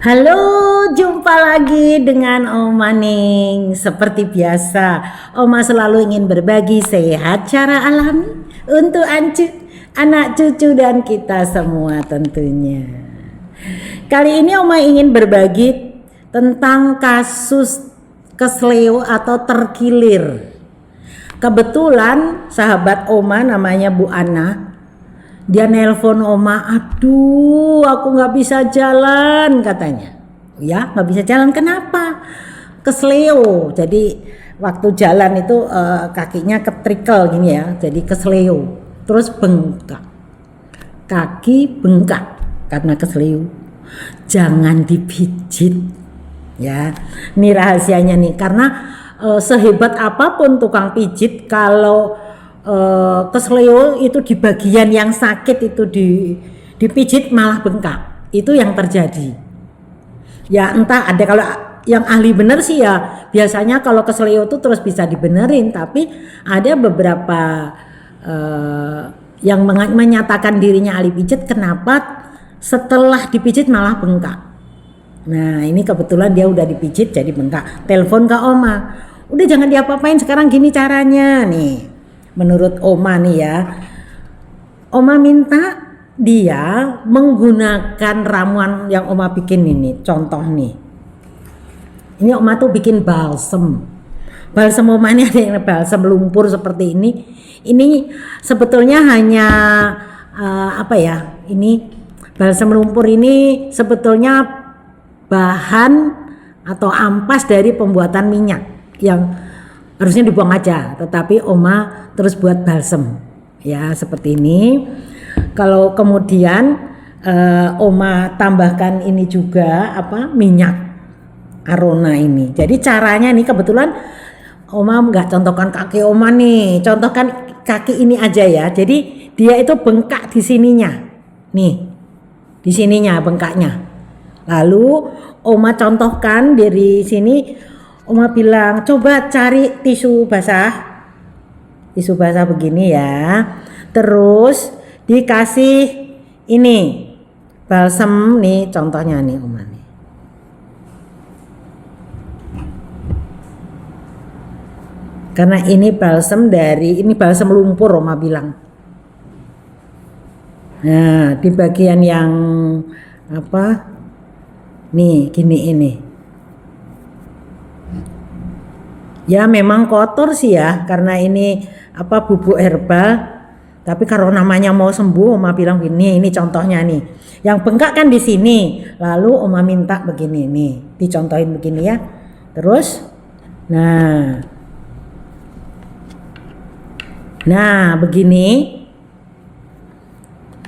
Halo, jumpa lagi dengan Oma Ning. Seperti biasa, Oma selalu ingin berbagi sehat cara alami untuk anak cucu dan kita semua tentunya. Kali ini Oma ingin berbagi tentang kasus kesleo atau terkilir. Kebetulan sahabat Oma namanya Bu Ana, dia nelpon Oma, aduh aku nggak bisa jalan katanya. Ya nggak bisa jalan, kenapa? Kesleo. Jadi waktu jalan itu kakinya ketrikel gini ya, jadi kesleo. Terus bengkak, kaki bengkak karena kesleo. Jangan dipijit ya, ini rahasianya nih, karena sehebat apapun tukang pijit, kalau kesleo itu di bagian yang sakit itu dipijit malah bengkak, itu yang terjadi. Ya entah, ada kalau yang ahli bener sih ya biasanya kalau kesleo itu terus bisa dibenerin, tapi ada beberapa yang menyatakan dirinya ahli pijit, kenapa setelah dipijit malah bengkak. Nah ini kebetulan dia udah dipijit jadi bengkak, telepon ke Oma, udah jangan diapa-apain sekarang, gini caranya nih. Menurut Oma nih ya, Oma minta dia menggunakan ramuan yang Oma bikin ini. Contoh nih, ini Oma tuh bikin balsem. Balsem Oma ini ada yang balsem lumpur seperti ini. Ini sebetulnya hanya apa ya? Ini balsem lumpur ini sebetulnya bahan atau ampas dari pembuatan minyak yang harusnya dibuang aja, tetapi Oma terus buat balsem ya seperti ini. Kalau kemudian Oma tambahkan ini juga minyak Arona ini. Jadi caranya nih, kebetulan Oma nggak contohkan kaki Oma nih, contohkan kaki ini aja ya. Jadi dia itu bengkak di sininya nih, di sininya bengkaknya. Lalu Oma contohkan dari sini, Oma bilang coba cari tisu basah begini ya, terus dikasih ini balsem nih, contohnya nih Oma nih. Karena ini balsem lumpur Oma bilang. Nah di bagian yang nih gini ini. Ya memang kotor sih ya, karena ini bubuk herbal. Tapi kalau namanya mau sembuh, Oma bilang gini, ini contohnya nih. Yang bengkak kan di sini. Lalu Oma minta begini nih, dicontohin begini ya. Terus, nah begini.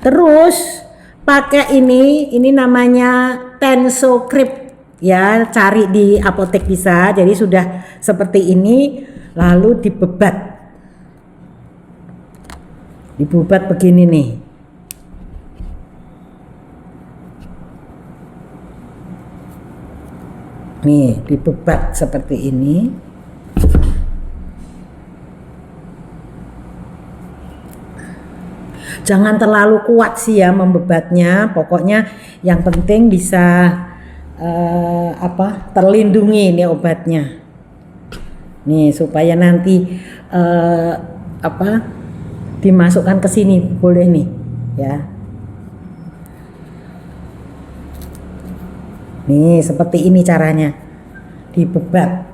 Terus pakai ini namanya Tensocript. Ya cari di apotek bisa, jadi sudah seperti ini, lalu dibebat begini nih. Nih dibebat seperti ini. Jangan terlalu kuat sih ya membebatnya, pokoknya yang penting bisa terlindungi ini obatnya nih, supaya nanti dimasukkan ke sini boleh nih ya. Nih seperti ini caranya, dibebat.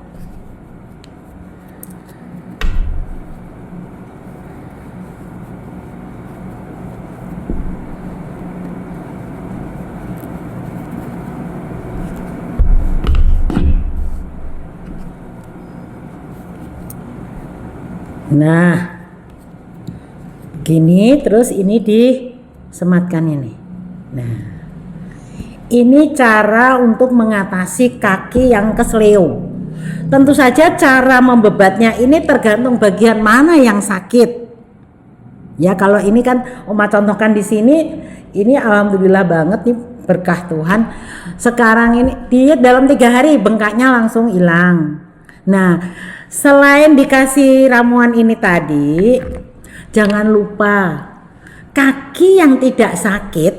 Nah gini, terus ini disematkan ini. Nah ini cara untuk mengatasi kaki yang kesleo. Tentu saja cara membebatnya ini tergantung bagian mana yang sakit ya. Kalau ini kan Oma contohkan di sini, ini alhamdulillah banget nih, berkah Tuhan. Sekarang ini dia dalam 3 hari bengkaknya langsung hilang. Nah selain dikasih ramuan ini tadi, jangan lupa kaki yang tidak sakit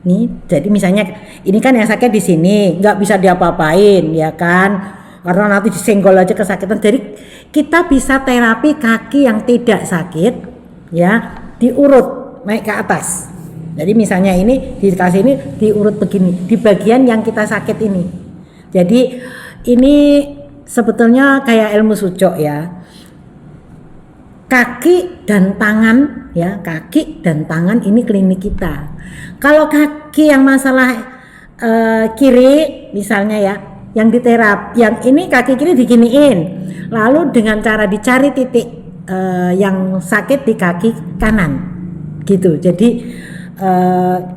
Nih, jadi misalnya ini kan yang sakit di sini, nggak bisa diapa-apain, ya kan? Karena nanti disenggol aja kesakitan. Jadi kita bisa terapi kaki yang tidak sakit, ya, diurut naik ke atas. Jadi misalnya ini dikasih ini diurut begini, di bagian yang kita sakit ini. Jadi ini sebetulnya kayak ilmu sucuk ya. Kaki dan tangan ya, kaki dan tangan ini klinik kita. Kalau kaki yang masalah kiri misalnya ya, yang diterap, yang ini kaki kiri diginiin, lalu dengan cara dicari titik yang sakit di kaki kanan, gitu. Jadi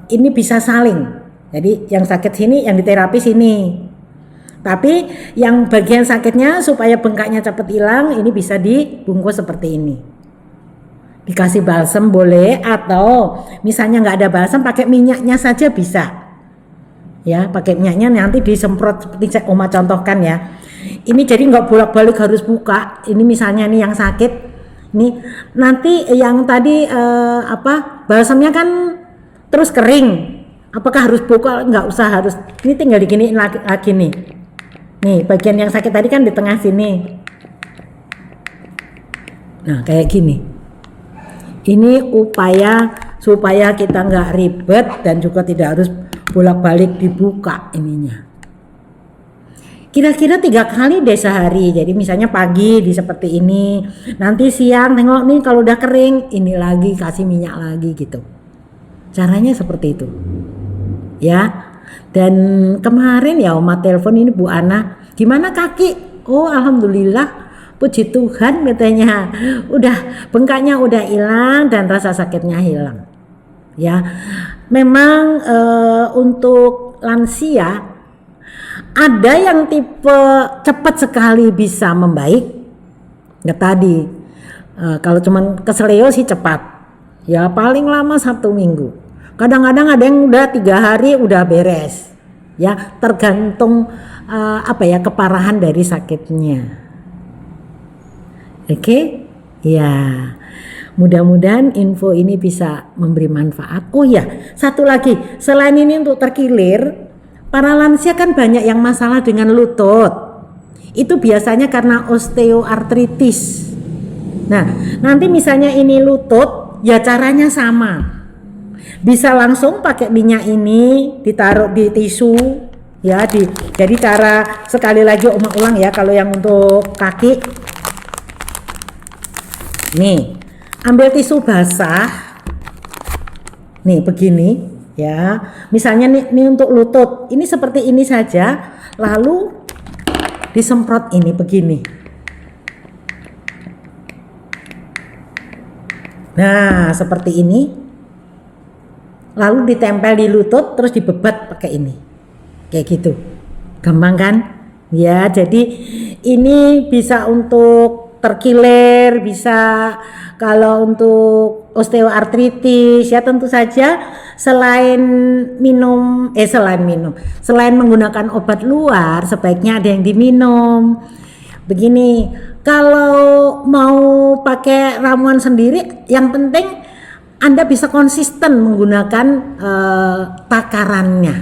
ini bisa saling. Jadi yang sakit sini, yang diterapi sini. Tapi yang bagian sakitnya supaya bengkaknya cepat hilang, ini bisa dibungkus seperti ini. Dikasih balsem boleh, atau misalnya nggak ada balsem pakai minyaknya saja bisa. Ya, pakai minyaknya nanti disemprot seperti Oma contohkan ya. Ini jadi nggak bolak-balik harus buka. Ini misalnya nih yang sakit, nih nanti yang tadi balsemnya kan terus kering. Apakah harus buka? Nggak usah harus. Ini tinggal diginiin lagi nih. Nih bagian yang sakit tadi kan di tengah sini. Nah kayak gini. Ini upaya supaya kita nggak ribet dan juga tidak harus bolak-balik dibuka ininya. Kira-kira 3 kali deh sehari. Jadi misalnya pagi di seperti ini, nanti siang tengok nih kalau udah kering, ini lagi kasih minyak lagi gitu. Caranya seperti itu. Ya. Dan kemarin ya Oma telepon ini Bu Ana, gimana kaki? Oh alhamdulillah, puji Tuhan katanya, udah bengkaknya udah hilang dan rasa sakitnya hilang. Ya, memang untuk lansia ada yang tipe cepat sekali bisa membaik. Ya tadi kalau cuman keseleo sih cepat, ya paling lama 1 minggu. Kadang-kadang ada yang udah 3 hari udah beres, ya tergantung keparahan dari sakitnya. Oke, ya mudah-mudahan info ini bisa memberi manfaat. Oh ya, satu lagi selain ini untuk terkilir, para lansia kan banyak yang masalah dengan lutut. Itu biasanya karena osteoartritis. Nah, nanti misalnya ini lutut, ya caranya sama. Bisa langsung pakai minyak ini ditaruh di tisu ya, jadi cara sekali lagi Oma ulang ya, kalau yang untuk kaki nih ambil tisu basah nih begini ya, misalnya nih untuk lutut ini seperti ini saja, lalu disemprot ini begini. Nah seperti ini, lalu ditempel di lutut terus dibebat pakai ini, kayak gitu, gampang kan ya. Jadi ini bisa untuk terkilir, bisa kalau untuk osteoartritis ya, tentu saja selain menggunakan obat luar sebaiknya ada yang diminum. Begini, kalau mau pakai ramuan sendiri, yang penting Anda bisa konsisten menggunakan takarannya.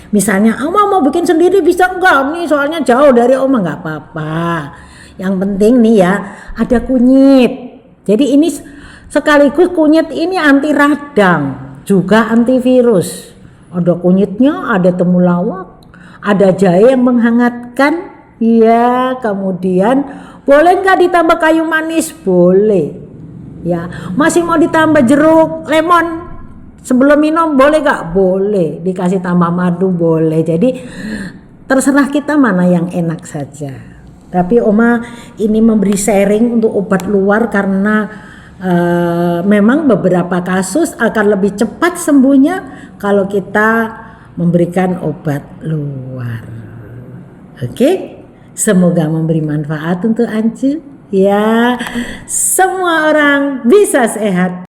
Misalnya Oma mau bikin sendiri bisa enggak nih, soalnya jauh dari Oma, enggak apa-apa. Yang penting nih ya ada kunyit. Jadi ini sekaligus kunyit ini anti radang juga antivirus. Ada kunyitnya, ada temulawak, ada jahe yang menghangatkan. Ya, kemudian boleh enggak ditambah kayu manis? Boleh. Ya, masih mau ditambah jeruk, lemon sebelum minum boleh gak? Boleh. Dikasih tambah madu boleh. Jadi terserah kita mana yang enak saja. Tapi Oma ini memberi sharing untuk obat luar karena memang beberapa kasus akan lebih cepat sembuhnya kalau kita memberikan obat luar. Oke? Semoga memberi manfaat untuk Ancu. Ya, semua orang bisa sehat